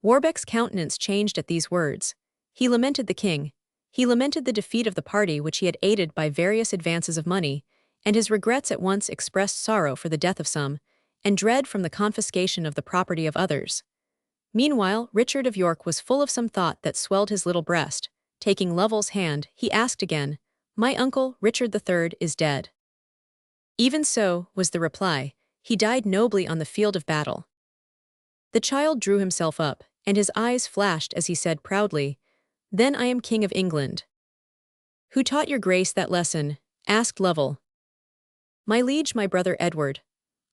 Warbeck's countenance changed at these words. He lamented the king. He lamented the defeat of the party which he had aided by various advances of money, and his regrets at once expressed sorrow for the death of some, and dread from the confiscation of the property of others. Meanwhile, Richard of York was full of some thought that swelled his little breast. Taking Lovell's hand, he asked again, "My uncle, Richard III, is dead?" "Even so," was the reply. "He died nobly on the field of battle." The child drew himself up, and his eyes flashed as he said proudly, "Then I am King of England." "Who taught your grace that lesson?" asked Lovell. "My liege, my brother Edward.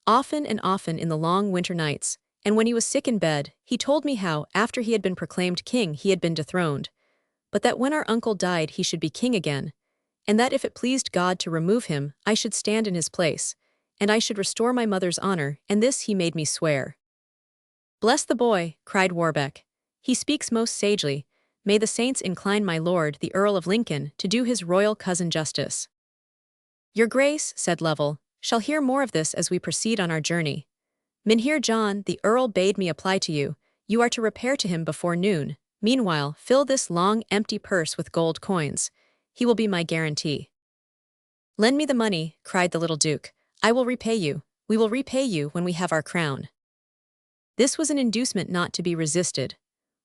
Often and often in the long winter nights, and when he was sick in bed, he told me how, after he had been proclaimed king, he had been dethroned, but that when our uncle died he should be king again, and that if it pleased God to remove him, I should stand in his place, and I should restore my mother's honor, and this he made me swear." "Bless the boy," cried Warbeck. "He speaks most sagely. May the saints incline my lord, the Earl of Lincoln, to do his royal cousin justice." "Your grace," said Lovell, "shall hear more of this as we proceed on our journey. Mynheer John, the Earl bade me apply to you. You are to repair to him before noon. Meanwhile, fill this long, empty purse with gold coins. He will be my guarantee." "Lend me the money," cried the little Duke. "I will repay you. We will repay you when we have our crown." This was an inducement not to be resisted.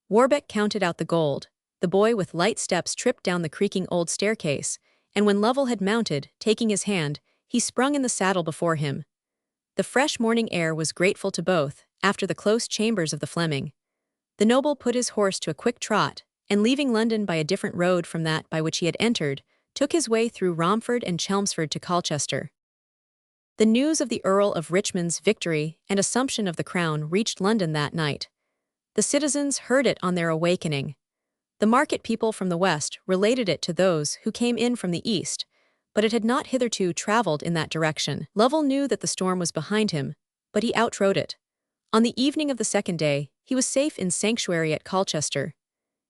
Warbeck counted out the gold. The boy with light steps tripped down the creaking old staircase, and when Lovell had mounted, taking his hand, he sprung in the saddle before him. The fresh morning air was grateful to both, after the close chambers of the Fleming. The noble put his horse to a quick trot, and leaving London by a different road from that by which he had entered, took his way through Romford and Chelmsford to Colchester. The news of the Earl of Richmond's victory and assumption of the crown reached London that night. The citizens heard it on their awakening. The market people from the west related it to those who came in from the east, but it had not hitherto travelled in that direction. Lovell knew that the storm was behind him, but he outrode it. On the evening of the second day, he was safe in sanctuary at Colchester.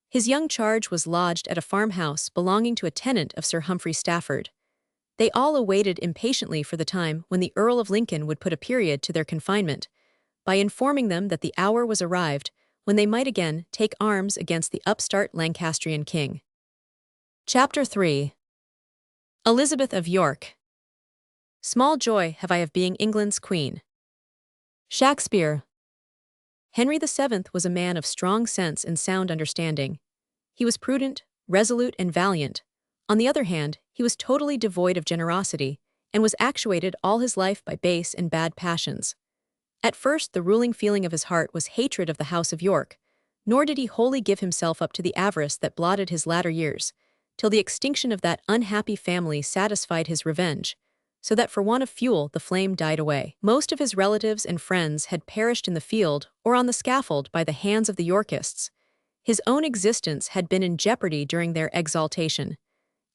His young charge was lodged at a farmhouse belonging to a tenant of Sir Humphrey Stafford. They all awaited impatiently for the time when the Earl of Lincoln would put a period to their confinement, by informing them that the hour was arrived when they might again take arms against the upstart Lancastrian king. Chapter 3. Elizabeth of York. "Small joy have I of being England's queen." Shakespeare. Henry VII was a man of strong sense and sound understanding. He was prudent, resolute, and valiant. On the other hand, he was totally devoid of generosity, and was actuated all his life by base and bad passions. At first, the ruling feeling of his heart was hatred of the House of York, nor did he wholly give himself up to the avarice that blotted his latter years, till the extinction of that unhappy family satisfied his revenge, so that for want of fuel the flame died away. Most of his relatives and friends had perished in the field or on the scaffold by the hands of the Yorkists. His own existence had been in jeopardy during their exaltation,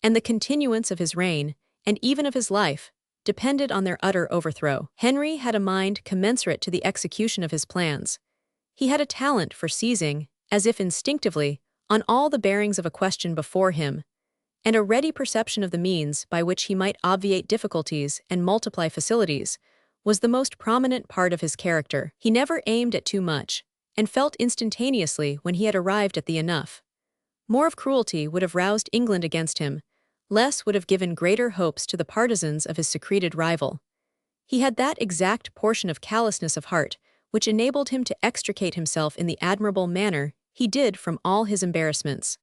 and the continuance of his reign, and even of his life, depended on their utter overthrow. Henry had a mind commensurate to the execution of his plans. He had a talent for seizing, as if instinctively, on all the bearings of a question before him, and a ready perception of the means by which he might obviate difficulties and multiply facilities, was the most prominent part of his character. He never aimed at too much, and felt instantaneously when he had arrived at the enough. More of cruelty would have roused England against him, less would have given greater hopes to the partisans of his secreted rival. He had that exact portion of callousness of heart which enabled him to extricate himself in the admirable manner he did from all his embarrassments.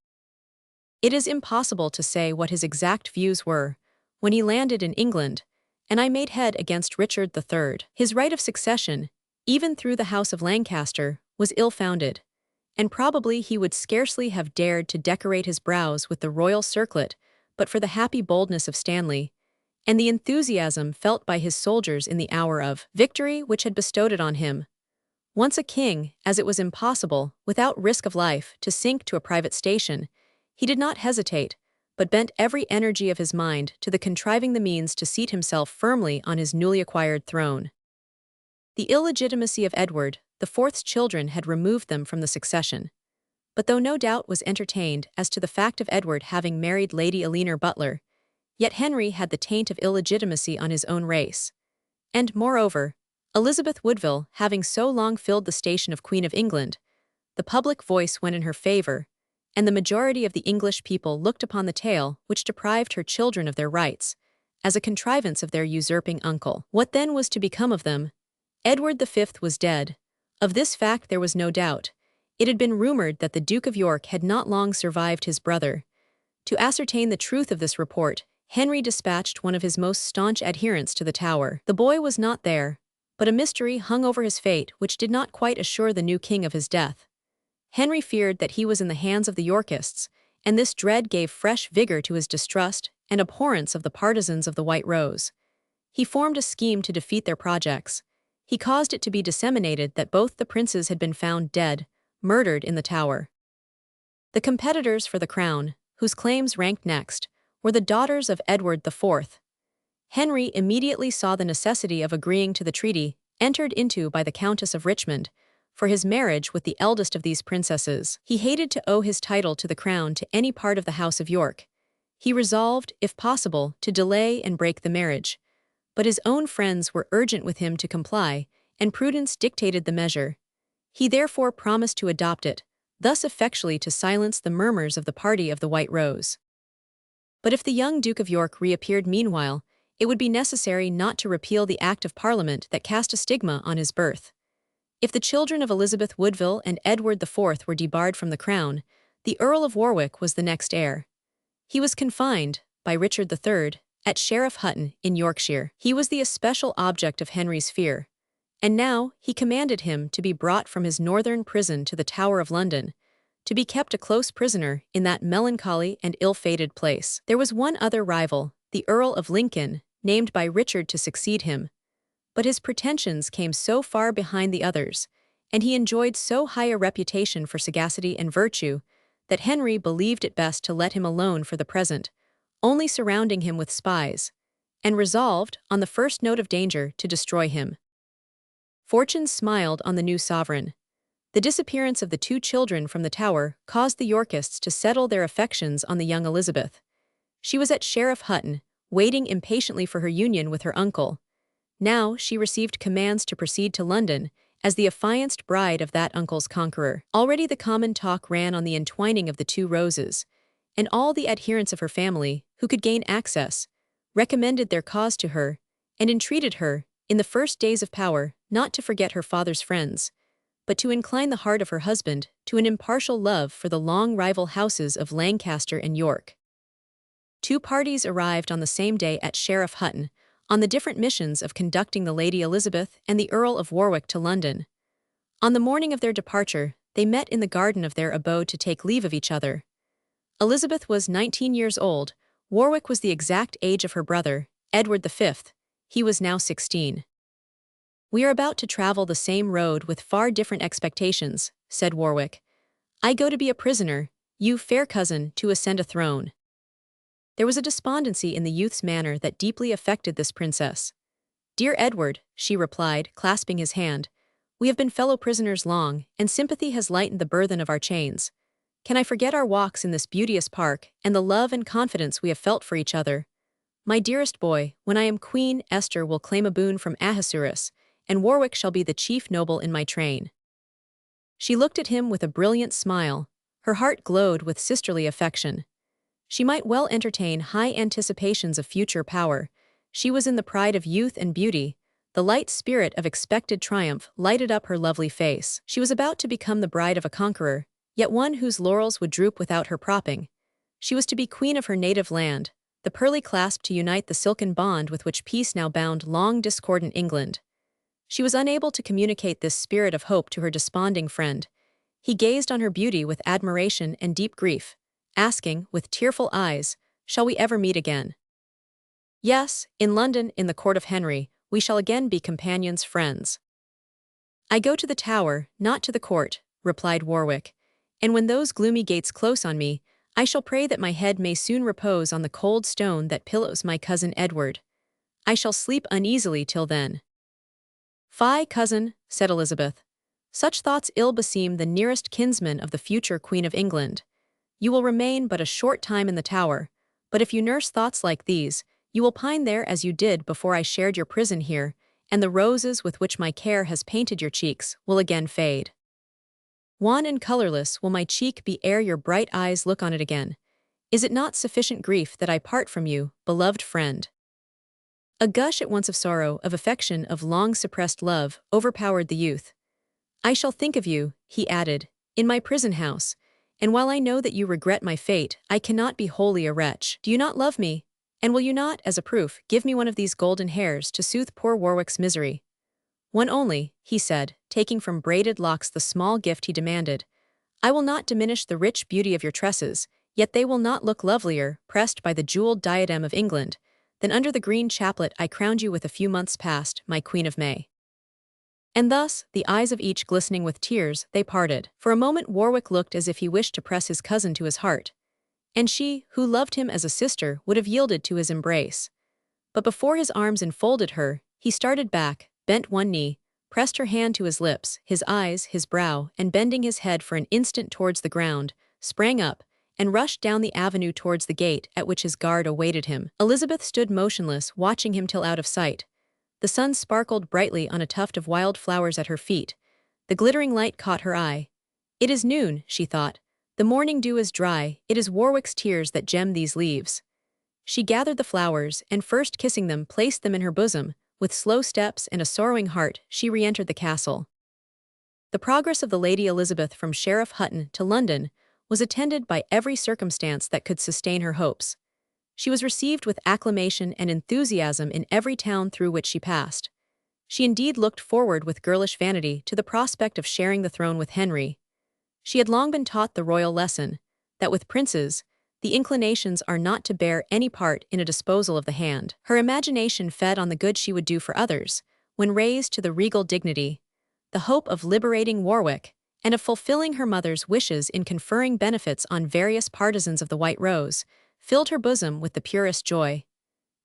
It is impossible to say what his exact views were when he landed in England, and I made head against Richard III. His right of succession, even through the House of Lancaster, was ill-founded, and probably he would scarcely have dared to decorate his brows with the royal circlet but for the happy boldness of Stanley, and the enthusiasm felt by his soldiers in the hour of victory which had bestowed it on him. Once a king, as it was impossible, without risk of life, to sink to a private station, he did not hesitate, but bent every energy of his mind to the contriving the means to seat himself firmly on his newly acquired throne. The illegitimacy of Edward the Fourth's children had removed them from the succession, but though no doubt was entertained as to the fact of Edward having married Lady Eleanor Butler, yet Henry had the taint of illegitimacy on his own race. And, moreover, Elizabeth Woodville, having so long filled the station of Queen of England, the public voice went in her favor, and the majority of the English people looked upon the tale which deprived her children of their rights as a contrivance of their usurping uncle. What then was to become of them? Edward V was dead. Of this fact there was no doubt. It had been rumored that the Duke of York had not long survived his brother. To ascertain the truth of this report, Henry dispatched one of his most staunch adherents to the Tower. The boy was not there, but a mystery hung over his fate which did not quite assure the new king of his death. Henry feared that he was in the hands of the Yorkists, and this dread gave fresh vigor to his distrust and abhorrence of the partisans of the White Rose. He formed a scheme to defeat their projects. He caused it to be disseminated that both the princes had been found dead, murdered in the Tower. The competitors for the crown, whose claims ranked next, were the daughters of Edward IV. Henry immediately saw the necessity of agreeing to the treaty entered into by the Countess of Richmond for his marriage with the eldest of these princesses. He hated to owe his title to the crown to any part of the House of York. He resolved, if possible, to delay and break the marriage. But his own friends were urgent with him to comply, and prudence dictated the measure. He therefore promised to adopt it, thus effectually to silence the murmurs of the party of the White Rose. But if the young Duke of York reappeared meanwhile, it would be necessary not to repeal the Act of Parliament that cast a stigma on his birth. If the children of Elizabeth Woodville and Edward IV were debarred from the crown, the Earl of Warwick was the next heir. He was confined, by Richard III, at Sheriff Hutton in Yorkshire. He was the especial object of Henry's fear, and now he commanded him to be brought from his northern prison to the Tower of London, to be kept a close prisoner in that melancholy and ill-fated place. There was one other rival, the Earl of Lincoln, named by Richard to succeed him. But his pretensions came so far behind the others, and he enjoyed so high a reputation for sagacity and virtue, that Henry believed it best to let him alone for the present, only surrounding him with spies, and resolved, on the first note of danger, to destroy him. Fortune smiled on the new sovereign. The disappearance of the two children from the Tower caused the Yorkists to settle their affections on the young Elizabeth. She was at Sheriff Hutton, waiting impatiently for her union with her uncle. Now she received commands to proceed to London as the affianced bride of that uncle's conqueror. Already the common talk ran on the entwining of the two roses, and all the adherents of her family, who could gain access, recommended their cause to her, and entreated her, in the first days of power, not to forget her father's friends, but to incline the heart of her husband to an impartial love for the long rival houses of Lancaster and York. Two parties arrived on the same day at Sheriff Hutton, on the different missions of conducting the Lady Elizabeth and the Earl of Warwick to London. On the morning of their departure, they met in the garden of their abode to take leave of each other. Elizabeth was 19 years old, Warwick was the exact age of her brother, Edward V. He was now 16. "We are about to travel the same road with far different expectations," said Warwick. "I go to be a prisoner, you, fair cousin, to ascend a throne." There was a despondency in the youth's manner that deeply affected this princess. "Dear Edward," she replied, clasping his hand, "we have been fellow prisoners long, and sympathy has lightened the burthen of our chains. Can I forget our walks in this beauteous park, and the love and confidence we have felt for each other? My dearest boy, when I am queen, Esther will claim a boon from Ahasuerus, and Warwick shall be the chief noble in my train." She looked at him with a brilliant smile. Her heart glowed with sisterly affection. She might well entertain high anticipations of future power. She was in the pride of youth and beauty. The light spirit of expected triumph lighted up her lovely face. She was about to become the bride of a conqueror, yet one whose laurels would droop without her propping. She was to be queen of her native land, the pearly clasp to unite the silken bond with which peace now bound long discordant England. She was unable to communicate this spirit of hope to her desponding friend. He gazed on her beauty with admiration and deep grief, asking, with tearful eyes, "Shall we ever meet again?" "Yes, in London, in the court of Henry, we shall again be companions, friends." "I go to the Tower, not to the court," replied Warwick, "and when those gloomy gates close on me, I shall pray that my head may soon repose on the cold stone that pillows my cousin Edward. I shall sleep uneasily till then." "Fie, cousin," said Elizabeth. "Such thoughts ill beseem the nearest kinsman of the future Queen of England. You will remain but a short time in the Tower, but if you nurse thoughts like these, you will pine there as you did before I shared your prison here, and the roses with which my care has painted your cheeks will again fade." Wan and colorless will my cheek be ere your bright eyes look on it again. Is it not sufficient grief that I part from you, beloved friend? A gush at once of sorrow, of affection, of long-suppressed love, overpowered the youth. I shall think of you, he added, in my prison house, and while I know that you regret my fate, I cannot be wholly a wretch. Do you not love me? And will you not, as a proof, give me one of these golden hairs to soothe poor Warwick's misery? One only, he said, taking from braided locks the small gift he demanded. I will not diminish the rich beauty of your tresses, yet they will not look lovelier, pressed by the jeweled diadem of England, than under the green chaplet I crowned you with a few months past, my Queen of May. And thus, the eyes of each glistening with tears, they parted. For a moment Warwick looked as if he wished to press his cousin to his heart, and she, who loved him as a sister, would have yielded to his embrace. But before his arms enfolded her, he started back, bent one knee, pressed her hand to his lips, his eyes, his brow, and bending his head for an instant towards the ground, sprang up, and rushed down the avenue towards the gate at which his guard awaited him. Elizabeth stood motionless, watching him till out of sight. The sun sparkled brightly on a tuft of wild flowers at her feet. The glittering light caught her eye. It is noon, she thought. The morning dew is dry, it is Warwick's tears that gem these leaves. She gathered the flowers, and first kissing them, placed them in her bosom. With slow steps and a sorrowing heart, she re-entered the castle. The progress of the Lady Elizabeth from Sheriff Hutton to London was attended by every circumstance that could sustain her hopes. She was received with acclamation and enthusiasm in every town through which she passed. She indeed looked forward with girlish vanity to the prospect of sharing the throne with Henry. She had long been taught the royal lesson, that with princes, the inclinations are not to bear any part in a disposal of the hand. Her imagination fed on the good she would do for others, when raised to the regal dignity, the hope of liberating Warwick, and of fulfilling her mother's wishes in conferring benefits on various partisans of the White Rose, filled her bosom with the purest joy.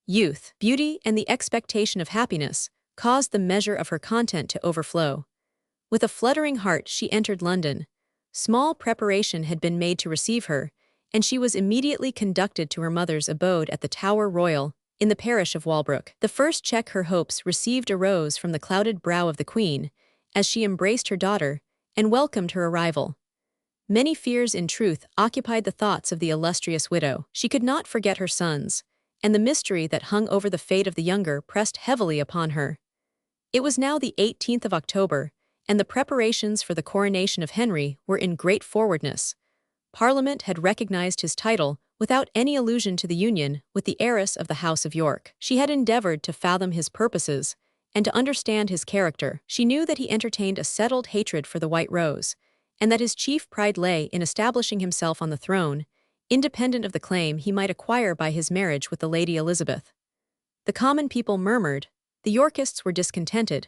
Youth, beauty, and the expectation of happiness caused the measure of her content to overflow. With a fluttering heart she entered London. Small preparation had been made to receive her, and she was immediately conducted to her mother's abode at the Tower Royal, in the parish of Walbrook. The first check her hopes received arose from the clouded brow of the Queen, as she embraced her daughter, and welcomed her arrival. Many fears, in truth, occupied the thoughts of the illustrious widow. She could not forget her sons, and the mystery that hung over the fate of the younger pressed heavily upon her. It was now the 18th of October, and the preparations for the coronation of Henry were in great forwardness. Parliament had recognized his title without any allusion to the union with the heiress of the House of York. She had endeavored to fathom his purposes and to understand his character. She knew that he entertained a settled hatred for the White Rose, and that his chief pride lay in establishing himself on the throne, independent of the claim he might acquire by his marriage with the Lady Elizabeth. The common people murmured, the Yorkists were discontented,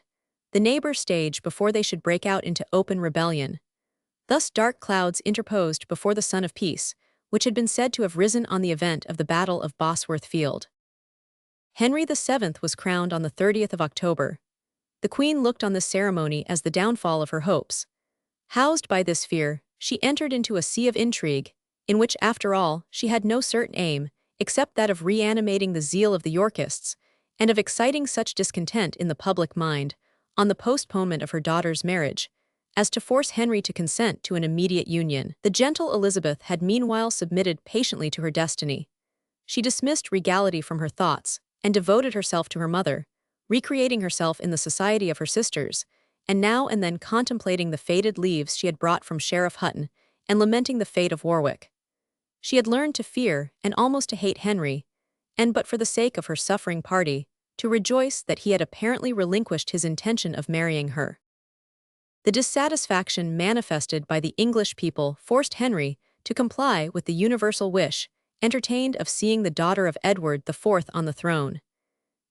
the neighbors staged before they should break out into open rebellion. Thus dark clouds interposed before the sun of peace, which had been said to have risen on the event of the Battle of Bosworth Field. Henry VII was crowned on the 30th of October. The Queen looked on this ceremony as the downfall of her hopes. Housed by this fear, she entered into a sea of intrigue, in which, after all, she had no certain aim, except that of reanimating the zeal of the Yorkists, and of exciting such discontent in the public mind, on the postponement of her daughter's marriage, as to force Henry to consent to an immediate union. The gentle Elizabeth had meanwhile submitted patiently to her destiny. She dismissed regality from her thoughts, and devoted herself to her mother, recreating herself in the society of her sisters, and now and then contemplating the faded leaves she had brought from Sheriff Hutton, and lamenting the fate of Warwick. She had learned to fear and almost to hate Henry, and but for the sake of her suffering party, to rejoice that he had apparently relinquished his intention of marrying her. The dissatisfaction manifested by the English people forced Henry to comply with the universal wish entertained of seeing the daughter of Edward IV on the throne.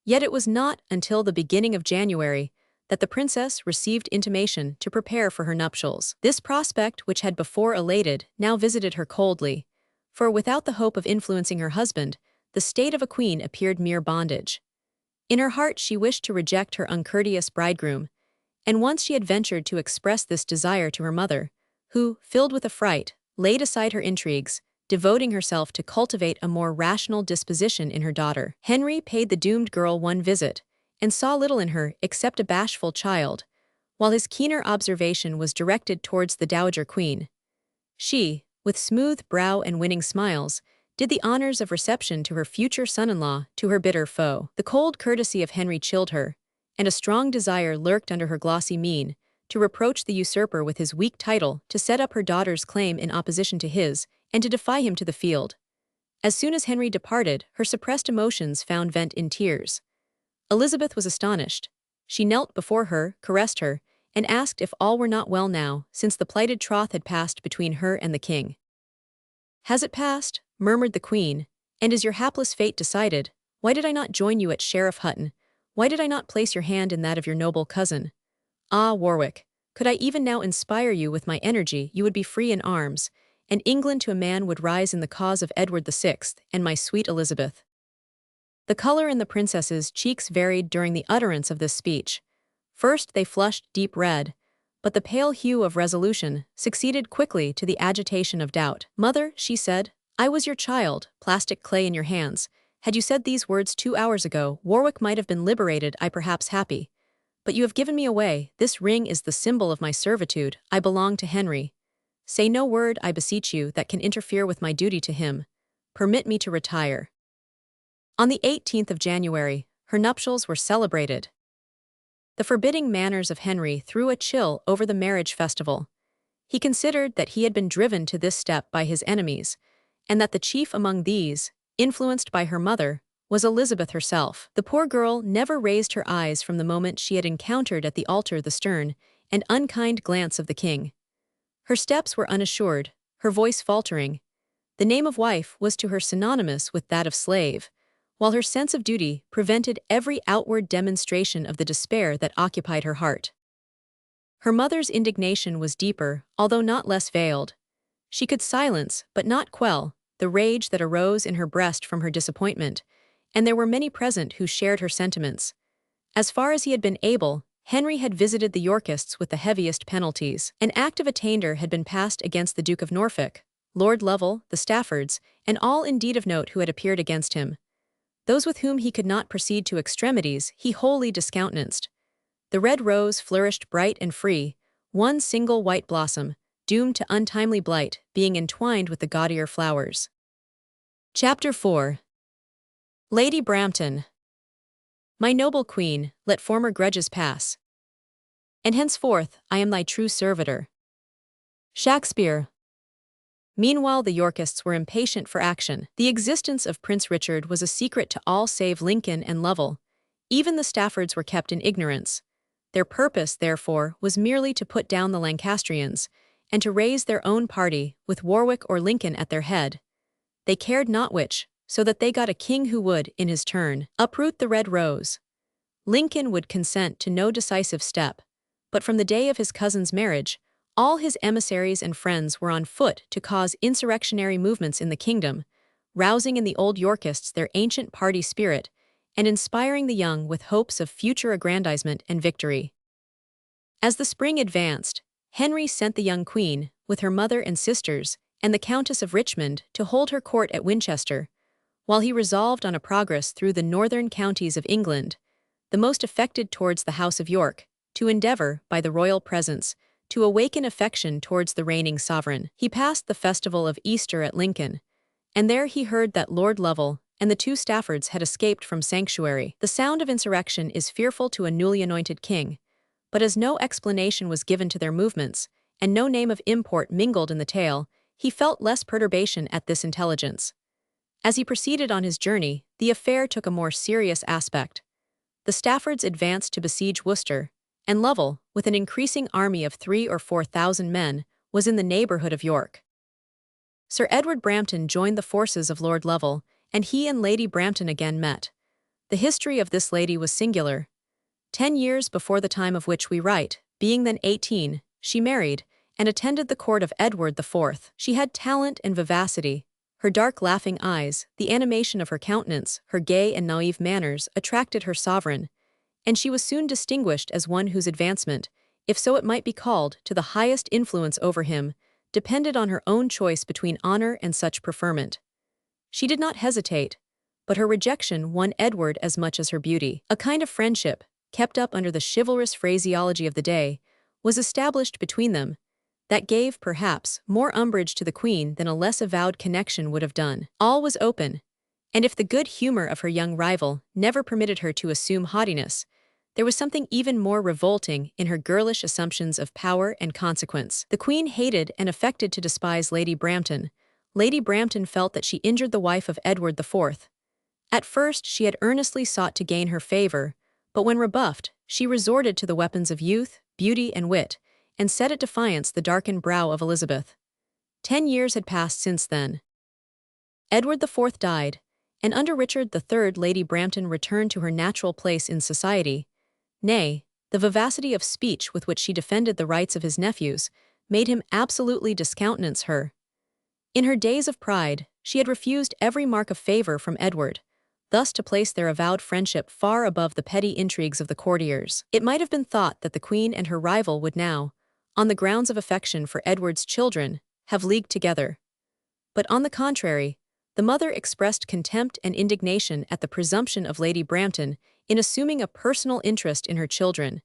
Yet it was not until the beginning of January that the princess received intimation to prepare for her nuptials. This prospect, which had before elated, now visited her coldly, for without the hope of influencing her husband, the state of a queen appeared mere bondage. In her heart she wished to reject her uncourteous bridegroom, and once she had ventured to express this desire to her mother, who, filled with affright, laid aside her intrigues, devoting herself to cultivate a more rational disposition in her daughter. Henry paid the doomed girl one visit, and saw little in her except a bashful child, while his keener observation was directed towards the Dowager Queen. She, with smooth brow and winning smiles, did the honors of reception to her future son-in-law, to her bitter foe. The cold courtesy of Henry chilled her, and a strong desire lurked under her glossy mien, to reproach the usurper with his weak title, to set up her daughter's claim in opposition to his, and to defy him to the field. As soon as Henry departed, her suppressed emotions found vent in tears. Elizabeth was astonished. She knelt before her, caressed her, and asked if all were not well now, since the plighted troth had passed between her and the king. "Has it passed?" murmured the queen, "and is your hapless fate decided? Why did I not join you at Sheriff Hutton? Why did I not place your hand in that of your noble cousin? Ah, Warwick, could I even now inspire you with my energy, you would be free in arms, and England to a man would rise in the cause of Edward VI and my sweet Elizabeth." The color in the princess's cheeks varied during the utterance of this speech. First they flushed deep red, but the pale hue of resolution succeeded quickly to the agitation of doubt. "Mother," she said, "I was your child, plastic clay in your hands. Had you said these words 2 hours ago, Warwick might have been liberated, I perhaps happy. But you have given me away. This ring is the symbol of my servitude. I belong to Henry. Say no word, I beseech you, that can interfere with my duty to him. Permit me to retire." On the 18th of January, her nuptials were celebrated. The forbidding manners of Henry threw a chill over the marriage festival. He considered that he had been driven to this step by his enemies, and that the chief among these, influenced by her mother, was Elizabeth herself. The poor girl never raised her eyes from the moment she had encountered at the altar the stern and unkind glance of the king. Her steps were unassured, her voice faltering. The name of wife was to her synonymous with that of slave, while her sense of duty prevented every outward demonstration of the despair that occupied her heart. Her mother's indignation was deeper, although not less veiled. She could silence, but not quell, the rage that arose in her breast from her disappointment, and there were many present who shared her sentiments. As far as he had been able, Henry had visited the Yorkists with the heaviest penalties. An act of attainder had been passed against the Duke of Norfolk, Lord Lovell, the Staffords, and all indeed of note who had appeared against him. Those with whom he could not proceed to extremities he wholly discountenanced. The red rose flourished bright and free, one single white blossom, doomed to untimely blight, being entwined with the gaudier flowers. Chapter 4. Lady Brampton. "My noble queen, let former grudges pass, and henceforth I am thy true servitor." Shakespeare. Meanwhile the Yorkists were impatient for action. The existence of Prince Richard was a secret to all save Lincoln and Lovell. Even the Staffords were kept in ignorance. Their purpose, therefore, was merely to put down the Lancastrians, and to raise their own party, with Warwick or Lincoln at their head. They cared not which, so that they got a king who would, in his turn, uproot the red rose. Lincoln would consent to no decisive step, but from the day of his cousin's marriage, all his emissaries and friends were on foot to cause insurrectionary movements in the kingdom, rousing in the old Yorkists their ancient party spirit, and inspiring the young with hopes of future aggrandizement and victory. As the spring advanced, Henry sent the young queen, with her mother and sisters, and the Countess of Richmond, to hold her court at Winchester, while he resolved on a progress through the northern counties of England, the most affected towards the House of York, to endeavour, by the royal presence, to awaken affection towards the reigning sovereign. He passed the festival of Easter at Lincoln, and there he heard that Lord Lovell and the 2 Staffords had escaped from sanctuary. The sound of insurrection is fearful to a newly anointed king, but as no explanation was given to their movements, and no name of import mingled in the tale, he felt less perturbation at this intelligence. As he proceeded on his journey, the affair took a more serious aspect. The Staffords advanced to besiege Worcester, and Lovell, with an increasing army of 3,000 or 4,000 men, was in the neighbourhood of York. Sir Edward Brampton joined the forces of Lord Lovell, and he and Lady Brampton again met. The history of this lady was singular. 10 years before the time of which we write, being then 18, she married, and attended the court of Edward IV. She had talent and vivacity. Her dark laughing eyes, the animation of her countenance, her gay and naive manners attracted her sovereign, and she was soon distinguished as one whose advancement, if so it might be called, to the highest influence over him, depended on her own choice between honor and such preferment. She did not hesitate, but her rejection won Edward as much as her beauty. A kind of friendship, kept up under the chivalrous phraseology of the day, was established between them, that gave, perhaps, more umbrage to the queen than a less avowed connection would have done. All was open, and if the good humor of her young rival never permitted her to assume haughtiness, there was something even more revolting in her girlish assumptions of power and consequence. The queen hated and affected to despise Lady Brampton. Lady Brampton felt that she injured the wife of Edward IV. At first she had earnestly sought to gain her favor, but when rebuffed, she resorted to the weapons of youth, beauty, and wit, and set at defiance the darkened brow of Elizabeth. 10 years had passed since then. Edward IV died, and under Richard III Lady Brampton returned to her natural place in society. Nay, the vivacity of speech with which she defended the rights of his nephews made him absolutely discountenance her. In her days of pride, she had refused every mark of favor from Edward, thus to place their avowed friendship far above the petty intrigues of the courtiers. It might have been thought that the queen and her rival would now, on the grounds of affection for Edward's children, have leagued together. But on the contrary, the mother expressed contempt and indignation at the presumption of Lady Brampton in assuming a personal interest in her children,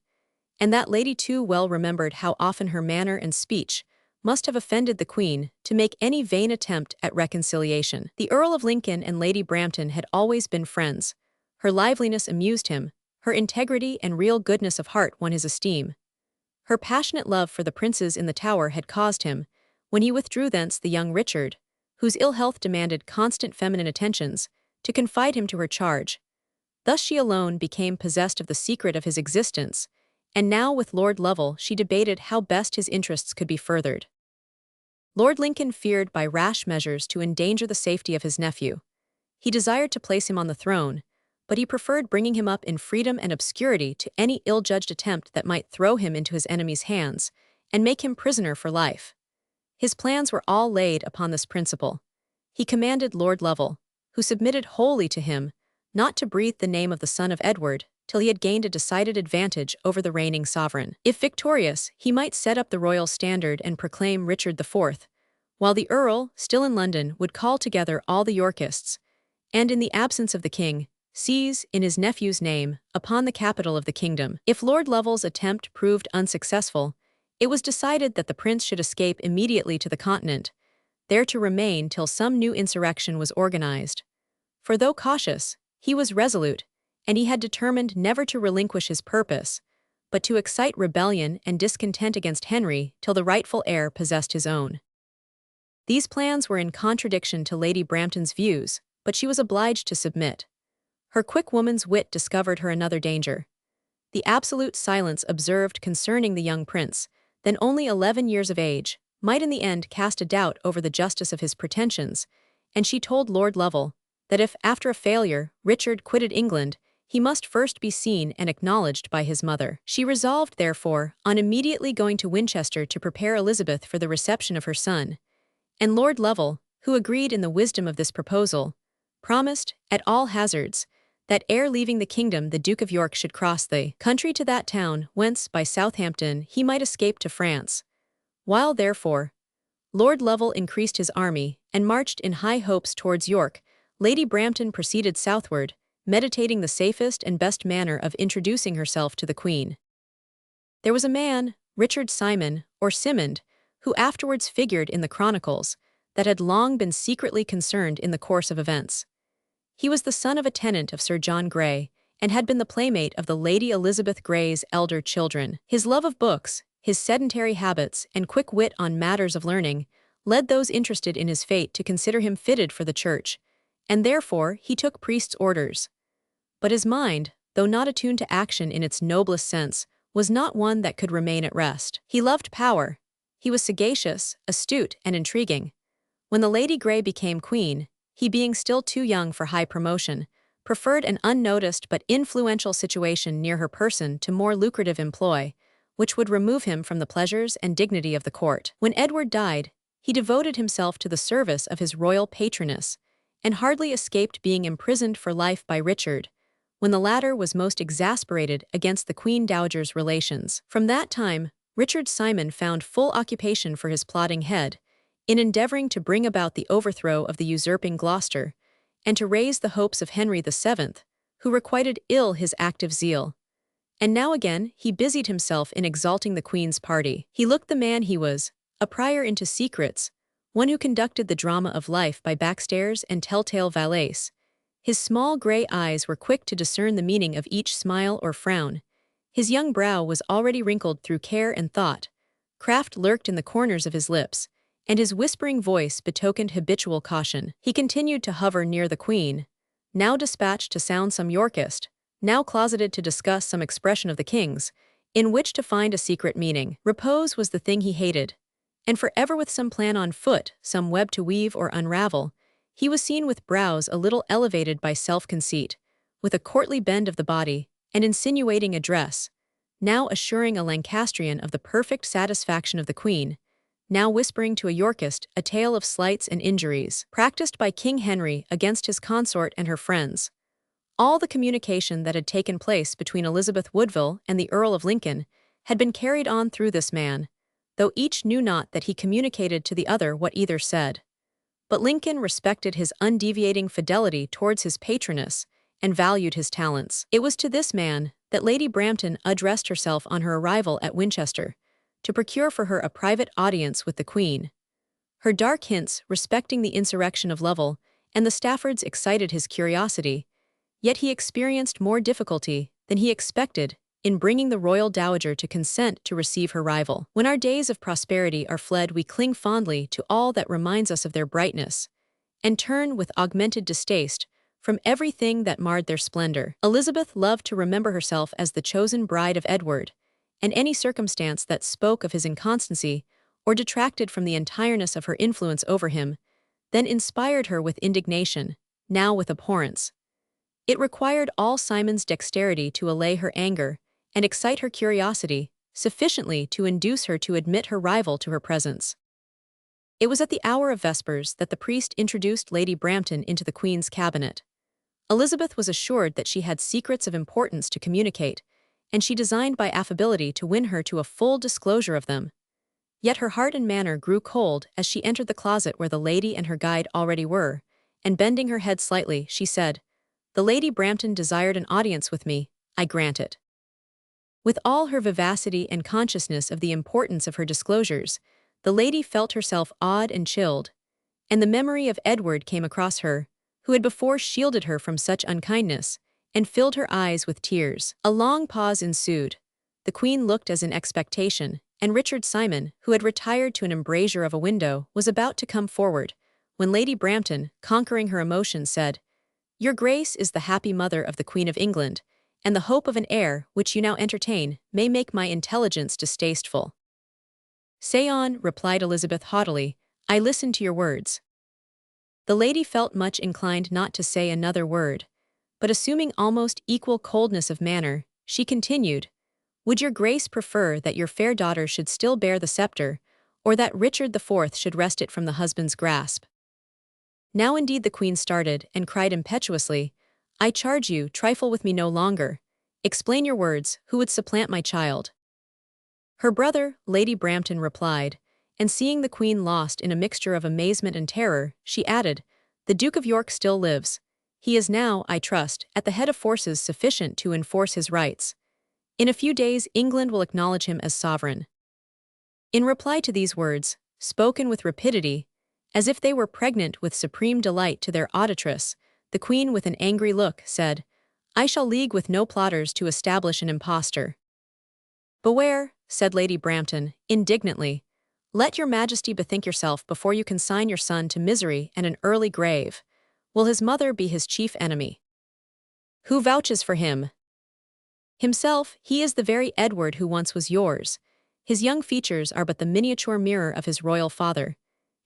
and that lady too well remembered how often her manner and speech must have offended the queen to make any vain attempt at reconciliation. The Earl of Lincoln and Lady Brampton had always been friends. Her liveliness amused him, her integrity and real goodness of heart won his esteem. Her passionate love for the princes in the Tower had caused him, when he withdrew thence the young Richard, whose ill health demanded constant feminine attentions, to confide him to her charge. Thus she alone became possessed of the secret of his existence, and now with Lord Lovell she debated how best his interests could be furthered. Lord Lincoln feared by rash measures to endanger the safety of his nephew. He desired to place him on the throne, but he preferred bringing him up in freedom and obscurity to any ill-judged attempt that might throw him into his enemy's hands and make him prisoner for life. His plans were all laid upon this principle. He commanded Lord Lovell, who submitted wholly to him, not to breathe the name of the son of Edward till he had gained a decided advantage over the reigning sovereign. If victorious, he might set up the royal standard and proclaim Richard IV, while the Earl, still in London, would call together all the Yorkists, and in the absence of the king, seize, in his nephew's name, upon the capital of the kingdom. If Lord Lovell's attempt proved unsuccessful, it was decided that the prince should escape immediately to the continent, there to remain till some new insurrection was organized. For though cautious, he was resolute, and he had determined never to relinquish his purpose, but to excite rebellion and discontent against Henry till the rightful heir possessed his own. These plans were in contradiction to Lady Brampton's views, but she was obliged to submit. Her quick woman's wit discovered her another danger. The absolute silence observed concerning the young prince, then only 11 years of age, might in the end cast a doubt over the justice of his pretensions, and she told Lord Lovell that if, after a failure, Richard quitted England, he must first be seen and acknowledged by his mother. She resolved, therefore, on immediately going to Winchester to prepare Elizabeth for the reception of her son, and Lord Lovell, who agreed in the wisdom of this proposal, promised, at all hazards, that ere leaving the kingdom the Duke of York should cross the country to that town, whence, by Southampton, he might escape to France. While, therefore, Lord Lovell increased his army and marched in high hopes towards York, Lady Brampton proceeded southward, meditating the safest and best manner of introducing herself to the Queen. There was a man, Richard Simon, or Simond, who afterwards figured in the chronicles, that had long been secretly concerned in the course of events. He was the son of a tenant of Sir John Grey, and had been the playmate of the Lady Elizabeth Grey's elder children. His love of books, his sedentary habits, and quick wit on matters of learning led those interested in his fate to consider him fitted for the church, and therefore he took priest's orders. But his mind, though not attuned to action in its noblest sense, was not one that could remain at rest. He loved power. He was sagacious, astute, and intriguing. When the Lady Grey became queen, he being still too young for high promotion, preferred an unnoticed but influential situation near her person to more lucrative employ, which would remove him from the pleasures and dignity of the court. When Edward died, he devoted himself to the service of his royal patroness, and hardly escaped being imprisoned for life by Richard, when the latter was most exasperated against the Queen Dowager's relations. From that time, Richard Simon found full occupation for his plotting head, in endeavoring to bring about the overthrow of the usurping Gloucester, and to raise the hopes of Henry VII, who requited ill his active zeal. And now again, he busied himself in exalting the queen's party. He looked the man he was, a prior into secrets, one who conducted the drama of life by backstairs and telltale valets. His small gray eyes were quick to discern the meaning of each smile or frown. His young brow was already wrinkled through care and thought. Craft lurked in the corners of his lips, and his whispering voice betokened habitual caution. He continued to hover near the queen, now dispatched to sound some Yorkist, now closeted to discuss some expression of the king's, in which to find a secret meaning. Repose was the thing he hated, and forever with some plan on foot, some web to weave or unravel, he was seen with brows a little elevated by self-conceit, with a courtly bend of the body, and insinuating address, now assuring a Lancastrian of the perfect satisfaction of the queen, now whispering to a Yorkist a tale of slights and injuries, practiced by King Henry against his consort and her friends. All the communication that had taken place between Elizabeth Woodville and the Earl of Lincoln had been carried on through this man, though each knew not that he communicated to the other what either said. But Lincoln respected his undeviating fidelity towards his patroness and valued his talents. It was to this man that Lady Brampton addressed herself on her arrival at Winchester, to procure for her a private audience with the Queen. Her dark hints respecting the insurrection of Lovell and the Staffords excited his curiosity, yet he experienced more difficulty than he expected in bringing the royal dowager to consent to receive her rival. When our days of prosperity are fled, we cling fondly to all that reminds us of their brightness, and turn with augmented distaste from everything that marred their splendor. Elizabeth loved to remember herself as the chosen bride of Edward, and any circumstance that spoke of his inconstancy or detracted from the entireness of her influence over him, then inspired her with indignation, now with abhorrence. It required all Simon's dexterity to allay her anger and excite her curiosity sufficiently to induce her to admit her rival to her presence. It was at the hour of vespers that the priest introduced Lady Brampton into the Queen's cabinet. Elizabeth was assured that she had secrets of importance to communicate, and she designed by affability to win her to a full disclosure of them. Yet her heart and manner grew cold as she entered the closet where the lady and her guide already were, and bending her head slightly, she said, "The Lady Brampton desired an audience with me, I grant it." With all her vivacity and consciousness of the importance of her disclosures, the lady felt herself awed and chilled, and the memory of Edward came across her, who had before shielded her from such unkindness, and filled her eyes with tears. A long pause ensued. The Queen looked as in expectation, and Richard Simon, who had retired to an embrasure of a window, was about to come forward, when Lady Brampton, conquering her emotion, said, "Your Grace is the happy mother of the Queen of England, and the hope of an heir which you now entertain may make my intelligence distasteful." "Say on," replied Elizabeth haughtily, "I listen to your words." The lady felt much inclined not to say another word, but assuming almost equal coldness of manner, she continued, "Would your Grace prefer that your fair daughter should still bear the scepter, or that Richard IV should wrest it from the husband's grasp?" Now indeed the Queen started and cried impetuously, "I charge you, trifle with me no longer. Explain your words, who would supplant my child?" Her brother, Lady Brampton, replied, and seeing the Queen lost in a mixture of amazement and terror, she added, "The Duke of York still lives. He is now, I trust, at the head of forces sufficient to enforce his rights. In a few days England will acknowledge him as sovereign." In reply to these words, spoken with rapidity, as if they were pregnant with supreme delight to their auditress, the Queen with an angry look said, "I shall league with no plotters to establish an impostor." "Beware," said Lady Brampton, indignantly. "Let your Majesty bethink yourself before you consign your son to misery and an early grave. Will his mother be his chief enemy? Who vouches for him? Himself, he is the very Edward who once was yours. His young features are but the miniature mirror of his royal father.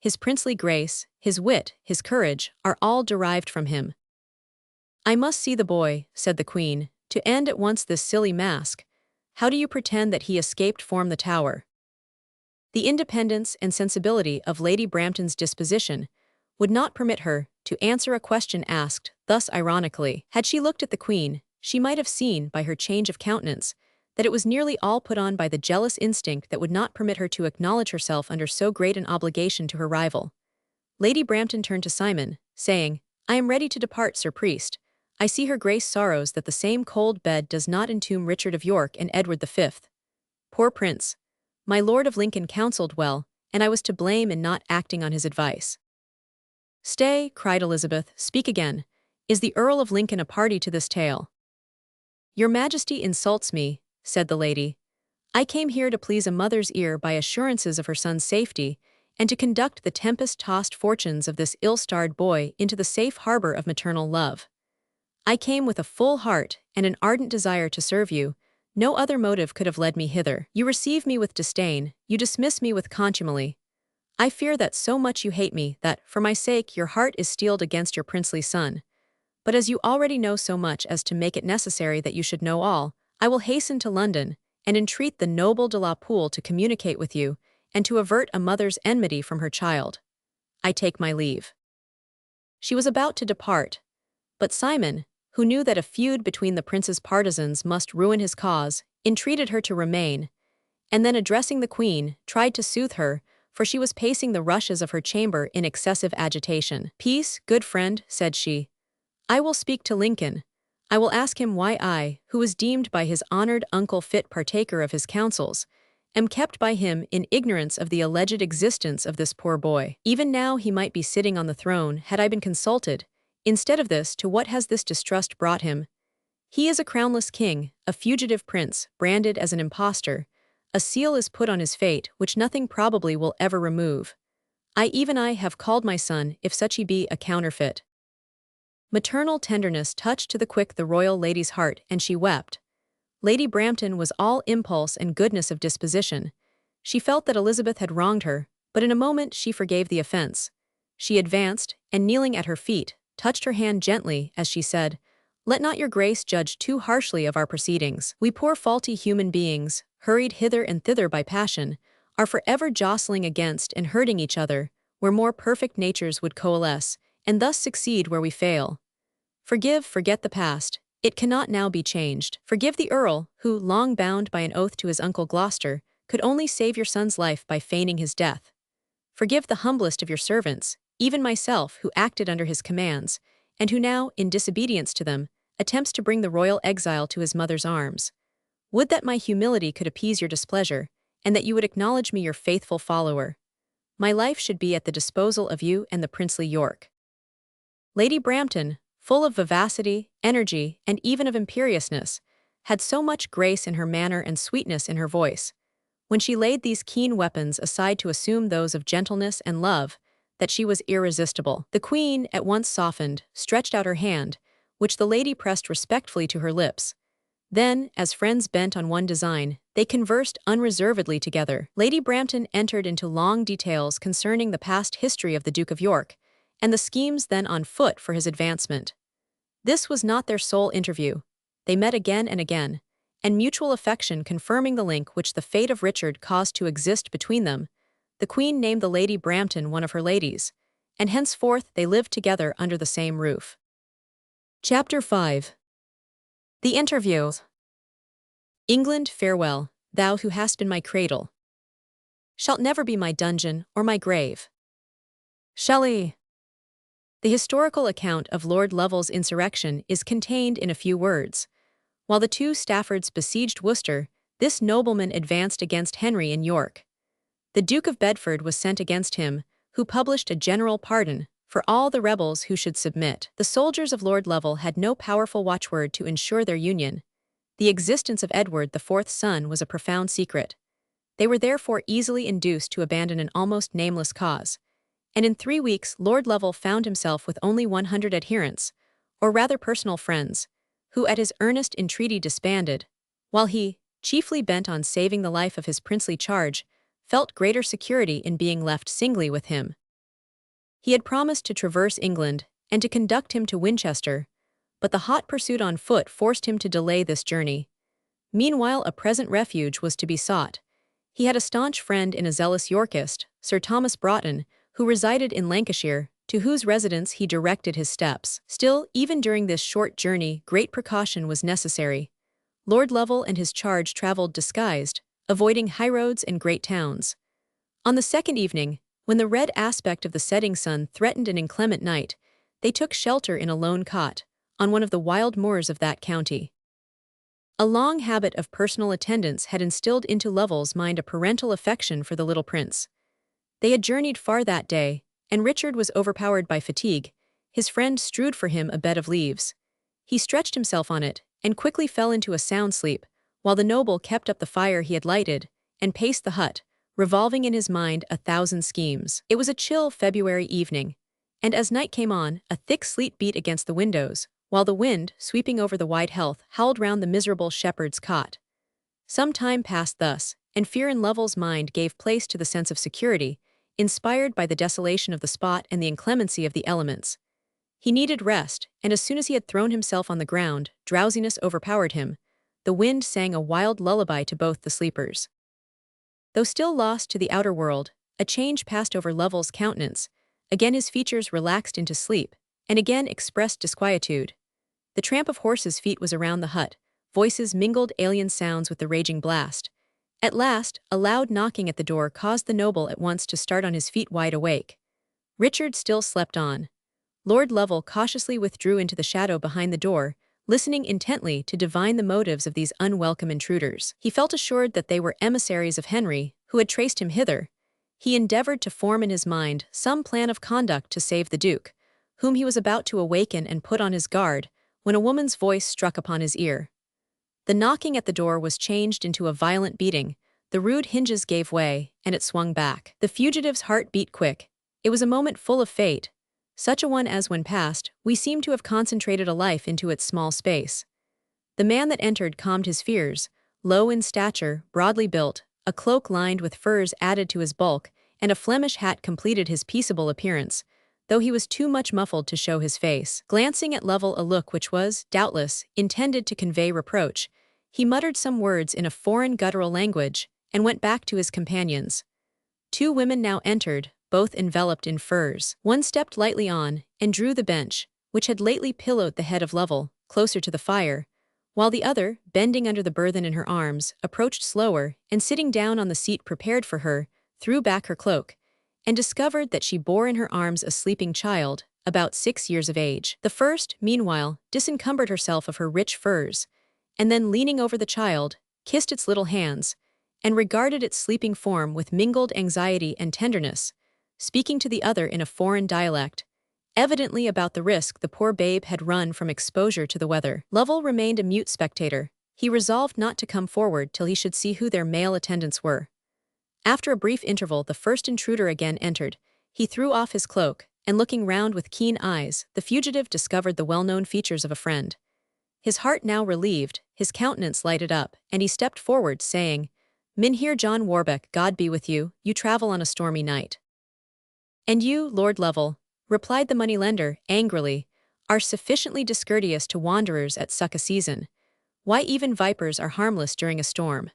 His princely grace, his wit, his courage, are all derived from him." "I must see the boy," said the Queen, "to end at once this silly mask. How do you pretend that he escaped from the Tower?" The independence and sensibility of Lady Brampton's disposition would not permit her to answer a question asked thus ironically. Had she looked at the Queen, she might have seen, by her change of countenance, that it was nearly all put on by the jealous instinct that would not permit her to acknowledge herself under so great an obligation to her rival. Lady Brampton turned to Simon, saying, "I am ready to depart, Sir Priest. I see her grace sorrows that the same cold bed does not entomb Richard of York and Edward V. Poor prince. My Lord of Lincoln counselled well, and I was to blame in not acting on his advice. Stay, cried Elizabeth, speak again. Is the Earl of Lincoln a party to this tale? Your Majesty insults me, said the lady. I came here to please a mother's ear by assurances of her son's safety, and to conduct the tempest-tossed fortunes of this ill-starred boy into the safe harbor of maternal love. I came with a full heart and an ardent desire to serve you. No other motive could have led me hither. You receive me with disdain, you dismiss me with contumely. I fear that so much you hate me that, for my sake, your heart is steeled against your princely son. But as you already know so much as to make it necessary that you should know all, I will hasten to London, and entreat the noble de la Pole to communicate with you, and to avert a mother's enmity from her child. I take my leave. She was about to depart, but Simon, who knew that a feud between the prince's partisans must ruin his cause, entreated her to remain, and then addressing the queen, tried to soothe her, for she was pacing the rushes of her chamber in excessive agitation. Peace, good friend, said she. I will speak to Lincoln. I will ask him why I, who was deemed by his honored uncle fit partaker of his counsels, am kept by him in ignorance of the alleged existence of this poor boy. Even now he might be sitting on the throne had I been consulted. Instead of this, to what has this distrust brought him? He is a crownless king, a fugitive prince, branded as an impostor. A seal is put on his fate, which nothing probably will ever remove. I have called my son, if such he be, a counterfeit. Maternal tenderness touched to the quick the royal lady's heart, and she wept. Lady Brampton was all impulse and goodness of disposition. She felt that Elizabeth had wronged her, but in a moment she forgave the offense. She advanced, and kneeling at her feet, touched her hand gently as she said, Let not your grace judge too harshly of our proceedings. We poor faulty human beings, hurried hither and thither by passion, are forever jostling against and hurting each other, where more perfect natures would coalesce, and thus succeed where we fail. Forget the past. It cannot now be changed. Forgive the Earl, who, long bound by an oath to his uncle Gloucester, could only save your son's life by feigning his death. Forgive the humblest of your servants, even myself, who acted under his commands, and who now, in disobedience to them, attempts to bring the royal exile to his mother's arms. Would that my humility could appease your displeasure, and that you would acknowledge me your faithful follower. My life should be at the disposal of you and the princely York. Lady Brampton, full of vivacity, energy, and even of imperiousness, had so much grace in her manner and sweetness in her voice, when she laid these keen weapons aside to assume those of gentleness and love, that she was irresistible. The queen, at once softened, stretched out her hand, which the lady pressed respectfully to her lips. Then, as friends bent on one design, they conversed unreservedly together. Lady Brampton entered into long details concerning the past history of the Duke of York, and the schemes then on foot for his advancement. This was not their sole interview. They met again and again, and mutual affection confirming the link which the fate of Richard caused to exist between them, the Queen named the Lady Brampton one of her ladies, and henceforth they lived together under the same roof. Chapter 5. The Interview. England, farewell, thou who hast been my cradle. Shalt never be my dungeon or my grave. Shelley. The historical account of Lord Lovell's insurrection is contained in a few words. While the two Staffords besieged Worcester, this nobleman advanced against Henry in York. The Duke of Bedford was sent against him, who published a general pardon for all the rebels who should submit. The soldiers of Lord Lovell had no powerful watchword to ensure their union. The existence of Edward IV's son was a profound secret. They were therefore easily induced to abandon an almost nameless cause, and in 3 weeks Lord Lovell found himself with only 100 adherents, or rather personal friends, who at his earnest entreaty disbanded, while he, chiefly bent on saving the life of his princely charge, felt greater security in being left singly with him. He had promised to traverse England and to conduct him to Winchester, but the hot pursuit on foot forced him to delay this journey. Meanwhile a present refuge was to be sought. He had a staunch friend in a zealous Yorkist, Sir Thomas Broughton, who resided in Lancashire, to whose residence he directed his steps. Still, even during this short journey, great precaution was necessary. Lord Lovell and his charge travelled disguised, avoiding highroads and great towns. On the second evening, when the red aspect of the setting sun threatened an inclement night, they took shelter in a lone cot, on one of the wild moors of that county. A long habit of personal attendance had instilled into Lovell's mind a parental affection for the little prince. They had journeyed far that day, and Richard was overpowered by fatigue. His friend strewed for him a bed of leaves. He stretched himself on it, and quickly fell into a sound sleep, while the noble kept up the fire he had lighted, and paced the hut, revolving in his mind 1,000 schemes. It was a chill February evening, and as night came on, a thick sleet beat against the windows, while the wind, sweeping over the wide heath, howled round the miserable shepherd's cot. Some time passed thus, and fear in Lovell's mind gave place to the sense of security, inspired by the desolation of the spot and the inclemency of the elements. He needed rest, and as soon as he had thrown himself on the ground, drowsiness overpowered him. The wind sang a wild lullaby to both the sleepers. Though still lost to the outer world, a change passed over Lovell's countenance. Again his features relaxed into sleep, and again expressed disquietude. The tramp of horses' feet was around the hut, voices mingled alien sounds with the raging blast. At last, a loud knocking at the door caused the noble at once to start on his feet wide awake. Richard still slept on. Lord Lovell cautiously withdrew into the shadow behind the door, listening intently to divine the motives of these unwelcome intruders. He felt assured that they were emissaries of Henry, who had traced him hither. He endeavored to form in his mind some plan of conduct to save the Duke, whom he was about to awaken and put on his guard, when a woman's voice struck upon his ear. The knocking at the door was changed into a violent beating. The rude hinges gave way, and it swung back. The fugitive's heart beat quick. It was a moment full of fate, such a one as, when past, we seem to have concentrated a life into its small space. The man that entered calmed his fears, low in stature, broadly built, a cloak lined with furs added to his bulk, and a Flemish hat completed his peaceable appearance, though he was too much muffled to show his face. Glancing at Lovell a look which was, doubtless, intended to convey reproach, he muttered some words in a foreign guttural language, and went back to his companions. 2 women now entered, both enveloped in furs. One stepped lightly on, and drew the bench, which had lately pillowed the head of Lovell, closer to the fire, while the other, bending under the burthen in her arms, approached slower, and sitting down on the seat prepared for her, threw back her cloak, and discovered that she bore in her arms a sleeping child, about 6 years of age. The first, meanwhile, disencumbered herself of her rich furs, and then, leaning over the child, kissed its little hands, and regarded its sleeping form with mingled anxiety and tenderness, speaking to the other in a foreign dialect, evidently about the risk the poor babe had run from exposure to the weather. Lovell remained a mute spectator. He resolved not to come forward till he should see who their male attendants were. After a brief interval, the first intruder again entered. He threw off his cloak, and looking round with keen eyes, the fugitive discovered the well-known features of a friend. His heart now relieved, his countenance lighted up, and he stepped forward, saying, "Mynheer John Warbeck, God be with you, you travel on a stormy night." "And you, Lord Lovell," replied the moneylender, angrily, "are sufficiently discourteous to wanderers at such a season. Why, even vipers are harmless during a storm.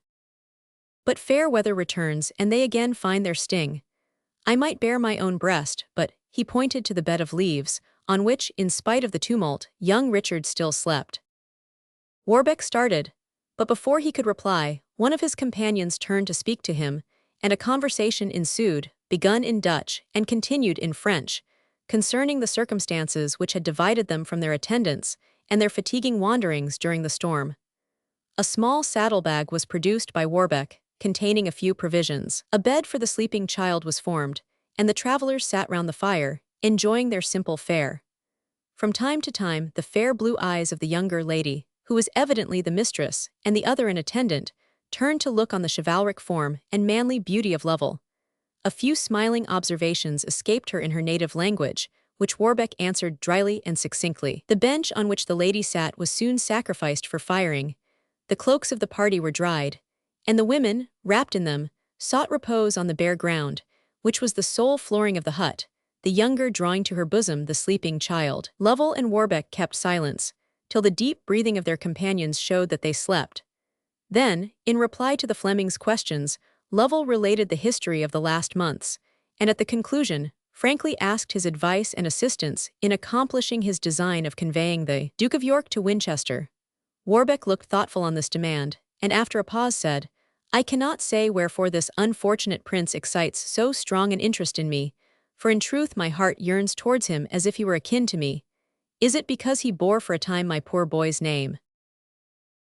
But fair weather returns, and they again find their sting. I might bare my own breast, but," he pointed to the bed of leaves, on which, in spite of the tumult, young Richard still slept. Warbeck started, but before he could reply, one of his companions turned to speak to him, and a conversation ensued, begun in Dutch and continued in French, concerning the circumstances which had divided them from their attendants and their fatiguing wanderings during the storm. A small saddlebag was produced by Warbeck, containing a few provisions. A bed for the sleeping child was formed, and the travelers sat round the fire, enjoying their simple fare. From time to time, the fair blue eyes of the younger lady, who was evidently the mistress, and the other an attendant, turned to look on the chivalric form and manly beauty of Lovell. A few smiling observations escaped her in her native language, which Warbeck answered dryly and succinctly. The bench on which the lady sat was soon sacrificed for firing. The cloaks of the party were dried, and the women, wrapped in them, sought repose on the bare ground, which was the sole flooring of the hut, the younger drawing to her bosom the sleeping child. Lovell and Warbeck kept silence, till the deep breathing of their companions showed that they slept. Then, in reply to the Fleming's questions, Lovell related the history of the last months, and at the conclusion, frankly asked his advice and assistance in accomplishing his design of conveying the Duke of York to Winchester. Warbeck looked thoughtful on this demand, and after a pause said, "I cannot say wherefore this unfortunate prince excites so strong an interest in me, for in truth my heart yearns towards him as if he were akin to me. Is it because he bore for a time my poor boy's name?"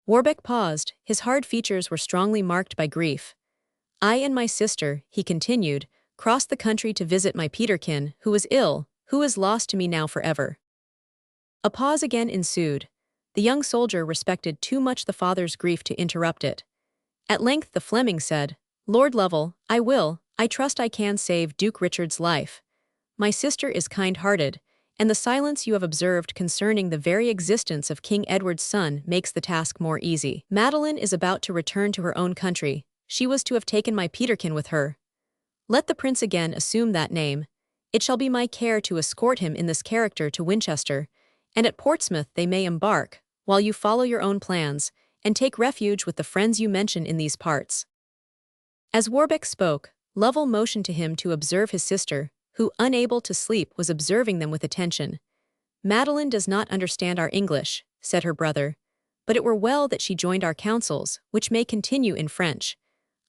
Warbeck paused, his hard features were strongly marked by grief. "I and my sister," he continued, "crossed the country to visit my Peterkin, who was ill, who is lost to me now forever." A pause again ensued. The young soldier respected too much the father's grief to interrupt it. At length the Fleming said, "Lord Lovell, I trust I can save Duke Richard's life. My sister is kind-hearted, and the silence you have observed concerning the very existence of King Edward's son makes the task more easy. Madeline is about to return to her own country. She was to have taken my Peterkin with her. Let the prince again assume that name. It shall be my care to escort him in this character to Winchester, and at Portsmouth they may embark, while you follow your own plans, and take refuge with the friends you mention in these parts." As Warbeck spoke, Lovell motioned to him to observe his sister, who, unable to sleep, was observing them with attention. "Madeline does not understand our English," said her brother, "but it were well that she joined our councils, which may continue in French.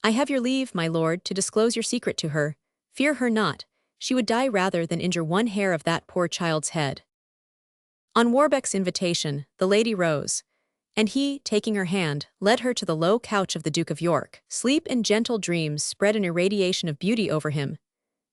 I have your leave, my lord, to disclose your secret to her. Fear her not, she would die rather than injure one hair of that poor child's head." On Warbeck's invitation, the lady rose, and he, taking her hand, led her to the low couch of the Duke of York. Sleep and gentle dreams spread an irradiation of beauty over him.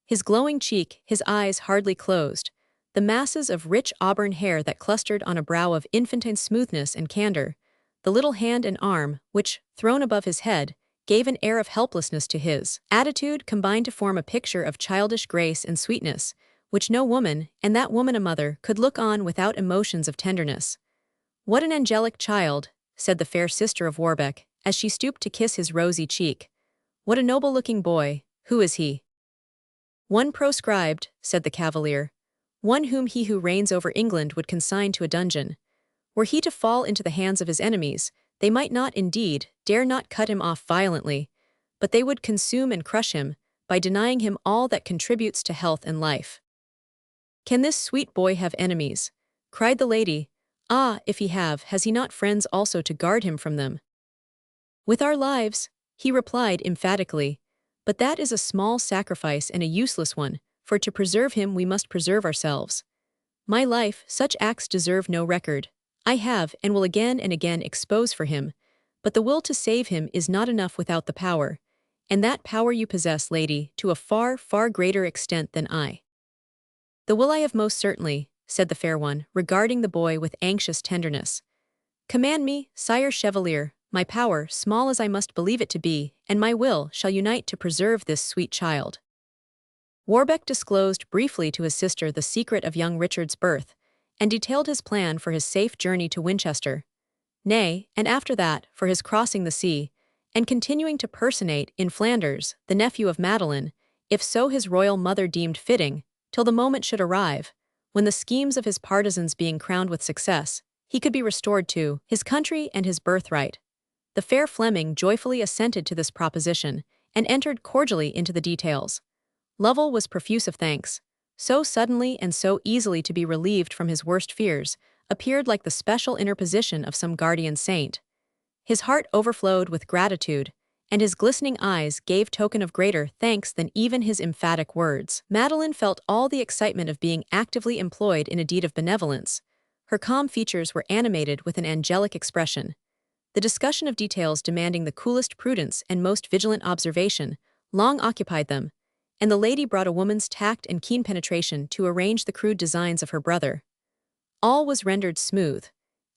His glowing cheek, his eyes hardly closed, the masses of rich auburn hair that clustered on a brow of infantine smoothness and candor, the little hand and arm, which, thrown above his head, gave an air of helplessness to his attitude, combined to form a picture of childish grace and sweetness, which no woman, and that woman a mother, could look on without emotions of tenderness. "What an angelic child," said the fair sister of Warbeck, as she stooped to kiss his rosy cheek. "What a noble-looking boy. Who is he?" "One proscribed," said the cavalier. "One whom he who reigns over England would consign to a dungeon. Were he to fall into the hands of his enemies, they might not indeed, dare not cut him off violently, but they would consume and crush him, by denying him all that contributes to health and life." "Can this sweet boy have enemies?" cried the lady. "Ah, if he have, has he not friends also to guard him from them?" "With our lives," he replied emphatically. "But that is a small sacrifice and a useless one, for to preserve him we must preserve ourselves. My life, such acts deserve no record. I have, and will again and again expose for him, but the will to save him is not enough without the power, and that power you possess, lady, to a far, far greater extent than I." "The will I have most certainly," said the fair one, regarding the boy with anxious tenderness. "Command me, sire chevalier, my power, small as I must believe it to be, and my will, shall unite to preserve this sweet child." Warbeck disclosed briefly to his sister the secret of young Richard's birth, and detailed his plan for his safe journey to Winchester. Nay, and after that, for his crossing the sea, and continuing to personate, in Flanders, the nephew of Madeline, if so his royal mother deemed fitting, till the moment should arrive, when the schemes of his partisans being crowned with success, he could be restored to his country and his birthright. The fair Fleming joyfully assented to this proposition, and entered cordially into the details. Lovell was profuse of thanks. So suddenly and so easily to be relieved from his worst fears, appeared like the special interposition of some guardian saint. His heart overflowed with gratitude, and his glistening eyes gave token of greater thanks than even his emphatic words. Madeline felt all the excitement of being actively employed in a deed of benevolence. Her calm features were animated with an angelic expression. The discussion of details demanding the coolest prudence and most vigilant observation long occupied them, and the lady brought a woman's tact and keen penetration to arrange the crude designs of her brother. All was rendered smooth,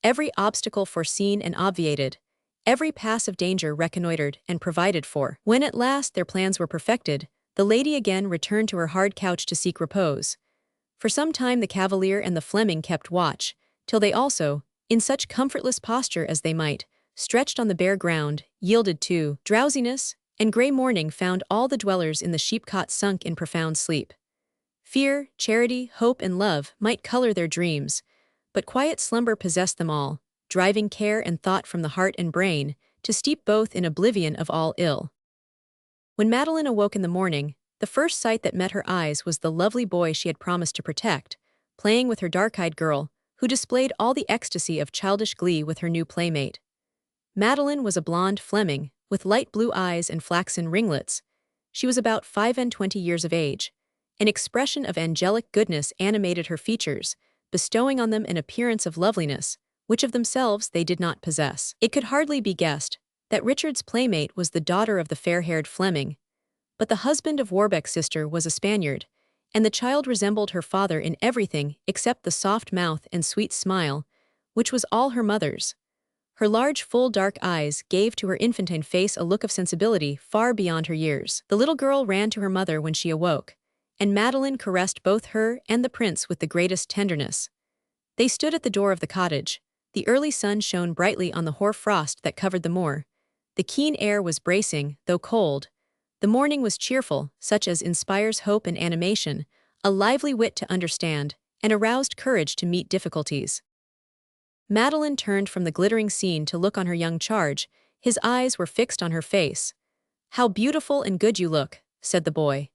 every obstacle foreseen and obviated, every pass of danger reconnoitered and provided for. When at last their plans were perfected, the lady again returned to her hard couch to seek repose. For some time the cavalier and the Fleming kept watch, till they also, in such comfortless posture as they might, stretched on the bare ground, yielded to drowsiness, and grey morning found all the dwellers in the sheep-cot sunk in profound sleep. Fear, charity, hope, and love might colour their dreams, but quiet slumber possessed them all, driving care and thought from the heart and brain, to steep both in oblivion of all ill. When Madeline awoke in the morning, the first sight that met her eyes was the lovely boy she had promised to protect, playing with her dark-eyed girl, who displayed all the ecstasy of childish glee with her new playmate. Madeline was a blonde Fleming, with light blue eyes and flaxen ringlets. She was about 25 years of age. An expression of angelic goodness animated her features, bestowing on them an appearance of loveliness, which of themselves they did not possess. It could hardly be guessed that Richard's playmate was the daughter of the fair-haired Fleming, but the husband of Warbeck's sister was a Spaniard, and the child resembled her father in everything except the soft mouth and sweet smile, which was all her mother's. Her large, full, dark eyes gave to her infantine face a look of sensibility far beyond her years. The little girl ran to her mother when she awoke, and Madeline caressed both her and the prince with the greatest tenderness. They stood at the door of the cottage. The early sun shone brightly on the hoar frost that covered the moor. The keen air was bracing, though cold. The morning was cheerful, such as inspires hope and animation, a lively wit to understand, and aroused courage to meet difficulties. Madeline turned from the glittering scene to look on her young charge. His eyes were fixed on her face. "How beautiful and good you look," said the boy.